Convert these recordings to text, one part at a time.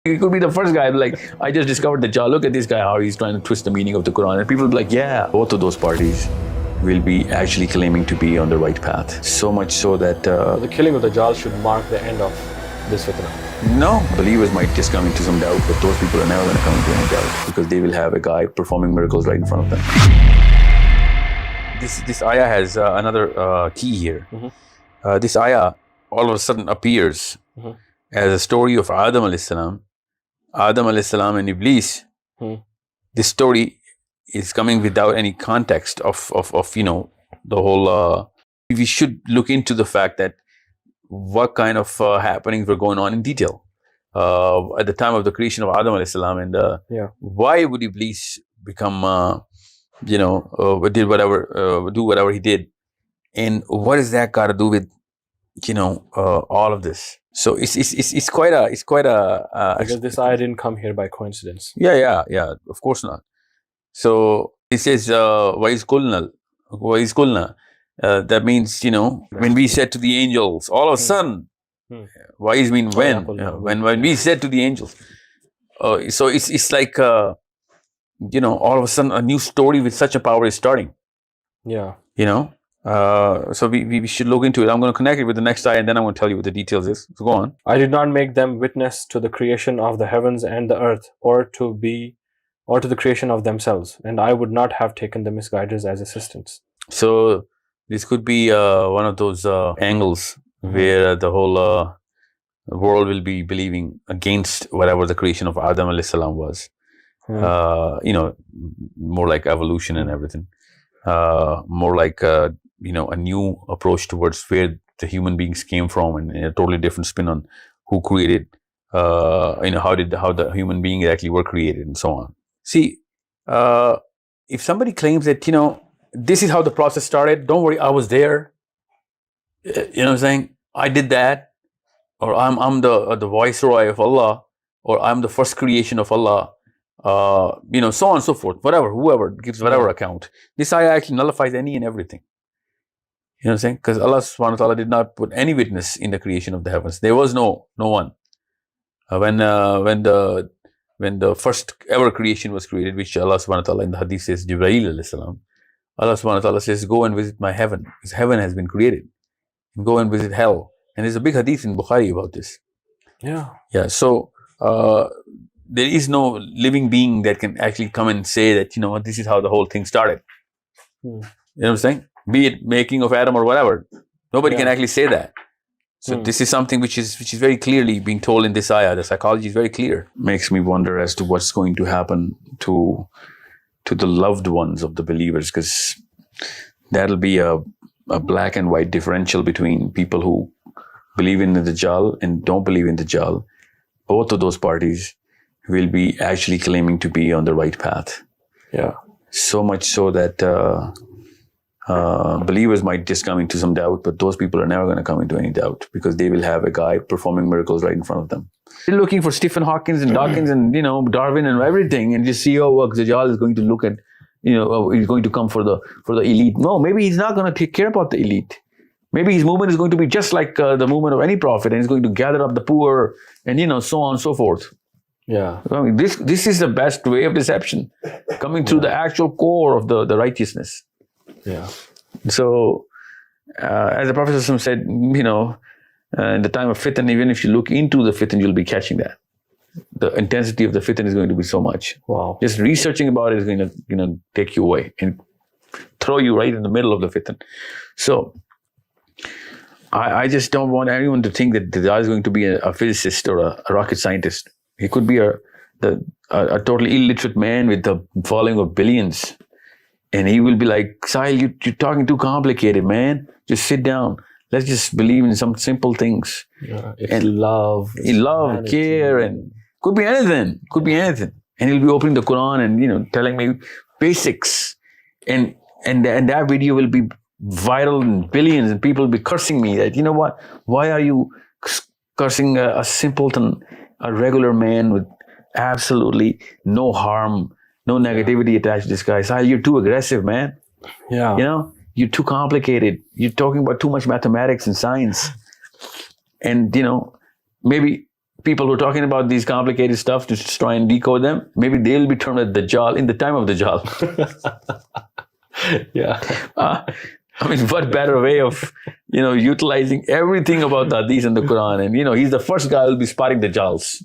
He could be the first guy, like, I just discovered Dajjal. Look at this guy, how he's trying to twist the meaning of the Quran. And people will be like, yeah, both of those parties will be actually claiming to be on the right path. So much so that... the killing of Dajjal should mark the end of this fitna. No, believers might just come into some doubt, but those people are never going to come into any doubt because they will have a guy performing miracles right in front of them. This ayah has another key here. Mm-hmm. This ayah all of a sudden appears as a story of Adam alayhi salam. Adam alayhi salam and Iblis. This story is coming without any context of the whole... we should look into the fact that what kind of happenings were going on in detail at the time of the creation of Adam alayhi salam, and why would Iblis become do whatever he did, and what is that got to do with all of this? So it's quite a because this ayah didn't come here by coincidence. Yeah, of course not. So it says وَإِذْ قُلْنَا that means when we said to the angels, all of a sudden, wise mean when when we said to the angels, so it's like all of a sudden a new story with such a power is starting. So we should look into it. I'm going to connect it with the next ayah and then I'm going to tell you what the details is. So go on. I did not make them witness to the creation of the heavens and the earth, or to the creation of themselves, and I would not have taken the misguiders as assistants. So this could be one of those angles where the whole world will be believing against whatever the creation of Adam alayhi salam was. More like evolution and everything. More like a new approach towards where the human beings came from, and a totally different spin on who created, how the human beings actually were created, and so on. See, if somebody claims that this is how the process started, don't worry, I was there. You know what I'm saying? I did that, or I'm the viceroy of Allah, or I'm the first creation of Allah. So on and so forth. Whoever gives whatever account. This ayah actually nullifies any and everything. You know what I'm saying? Because Allah subhanahu wa ta'ala did not put any witness in the creation of the heavens. There was no one. When the first ever creation was created, which Allah subhanahu wa ta'ala in the hadith says, Jibreel alayhi salam, Allah subhanahu wa ta'ala says, go and visit my heaven. His heaven has been created. And go and visit hell. And there's a big hadith in Bukhari about this. Yeah. So there is no living being that can actually come and say that, this is how the whole thing started. You know what I'm saying? Be it making of Adam or whatever. Nobody can actually say that. So this is something which is very clearly being told in this ayah. The psychology is very clear. Makes me wonder as to what's going to happen to the loved ones of the believers, because that'll be a black and white differential between people who believe in the Dajjal and don't believe in the Dajjal. Both of those parties will be actually claiming to be on the right path. Yeah. So much so that believers might just come into some doubt, but those people are never going to come into any doubt because they will have a guy performing miracles right in front of them. They're looking for Stephen Hawking and Dawkins and Darwin and everything, and just see Dajjal is going to look at he's going to come for the elite. No, maybe he's not going to take care about the elite. Maybe his movement is going to be just like the movement of any prophet, and he's going to gather up the poor and so on and so forth. Yeah. I mean, this is the best way of deception, coming through the actual core of the righteousness. Yeah. So, as the Prophet said, in the time of fitna, even if you look into the fitna, you'll be catching that. The intensity of the fitna is going to be so much. Wow. Just researching about it is going to take you away and throw you right in the middle of the fitna. So, I just don't want anyone to think that Dajjal is going to be a physicist or a rocket scientist. He could be a totally illiterate man with the following of billions. And he will be like, Sahil, you're talking too complicated, man. Just sit down. Let's just believe in some simple things. Yeah, it's love. Love, care, and could be anything. And he'll be opening the Quran and, telling me basics. And that video will be viral in billions, and people will be cursing me that, what? Why are you cursing a simpleton, a regular man with absolutely no harm, no negativity attached to this guy? Sahil, you're too aggressive, man. Yeah. You're too complicated. You're talking about too much mathematics and science. And, maybe people who are talking about these complicated stuff to just try and decode them, maybe they'll be termed as Dajjal in the time of Dajjal. Yeah. I mean, what better way of, utilizing everything about the Hadith and the Quran? And, he's the first guy who'll be spotting Dajjals,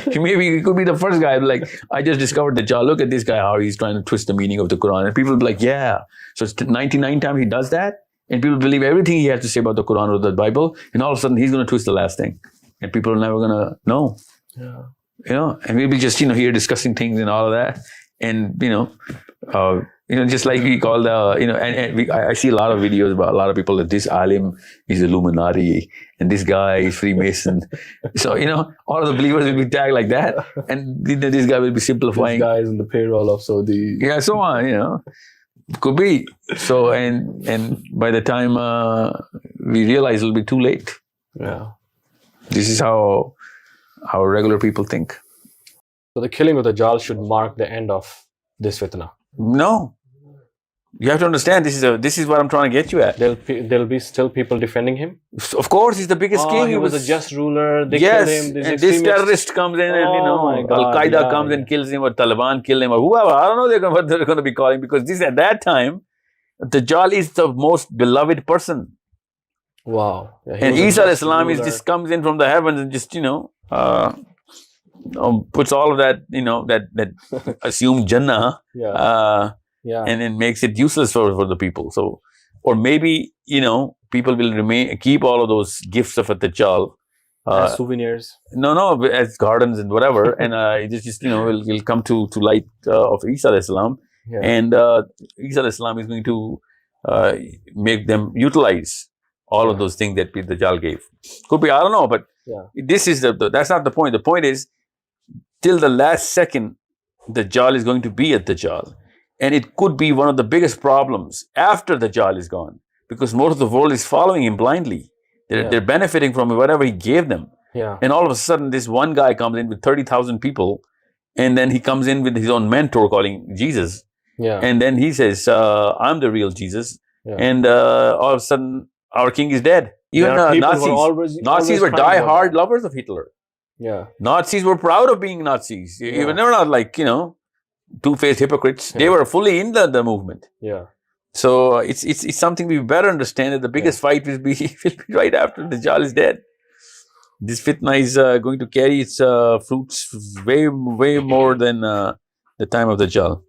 Maybe he could be the first guy, like, I just discovered Dajjal. Look at this guy, how he's trying to twist the meaning of the Quran. And people will be like, yeah. So it's 99 times he does that. And people believe everything he has to say about the Quran or the Bible. And all of a sudden, he's going to twist the last thing. And people are never going to know. Yeah. And we'll be just, here discussing things and all of that. And, just like we call I see a lot of videos about a lot of people that this alim is Illuminati and this guy is Freemason. So, all of the believers will be tagged like that. And this guy will be simplifying. This guy is in the payroll of Saudi. Yeah, so on, Could be. So, and by the time we realize it'll be too late. Yeah. This is how regular people think. So the killing of the Dajjal should mark the end of this fitna. No. You have to understand, this is what I'm trying to get you at. There'll be still people defending him? Of course, he's the biggest king. He was a just ruler. They yes, killed him. And this terrorist comes in and, Al-Qaeda comes and kills him, or Taliban kill him, or whoever. I don't know what they're going to be calling, because at that time, Dajjal is the most beloved person. Wow. Yeah, and Isa al-Islam just comes in from the heavens and just, puts all of that, that assumed Jannah. And then makes it useless for the people. So, or maybe, people will keep all of those gifts of a Dajjal. As souvenirs? No, as gardens and whatever. And it just will come to light of Isa al-Islam. Yeah. And Isa al-Islam is going to make them utilize all of those things that Dajjal gave. Could be, I don't know, but this is that's not the point. The point is, till the last second, Dajjal is going to be at Dajjal. And it could be one of the biggest problems after Dajjal is gone, because most of the world is following him blindly. They're benefiting from whatever he gave them. Yeah. And all of a sudden, this one guy comes in with 30,000 people, and then he comes in with his own mentor calling Jesus. Yeah. And then he says, I'm the real Jesus. Yeah. And all of a sudden, our king is dead. Even Nazis were die-hard lovers of Hitler. Yeah. Nazis were proud of being Nazis. Yeah. Even they were not like, two-faced hypocrites. They were fully in the movement. Yeah. So it's something we better understand, that the biggest fight will be right after Dajjal is dead. This fitna is going to carry its fruits way more than the time of Dajjal.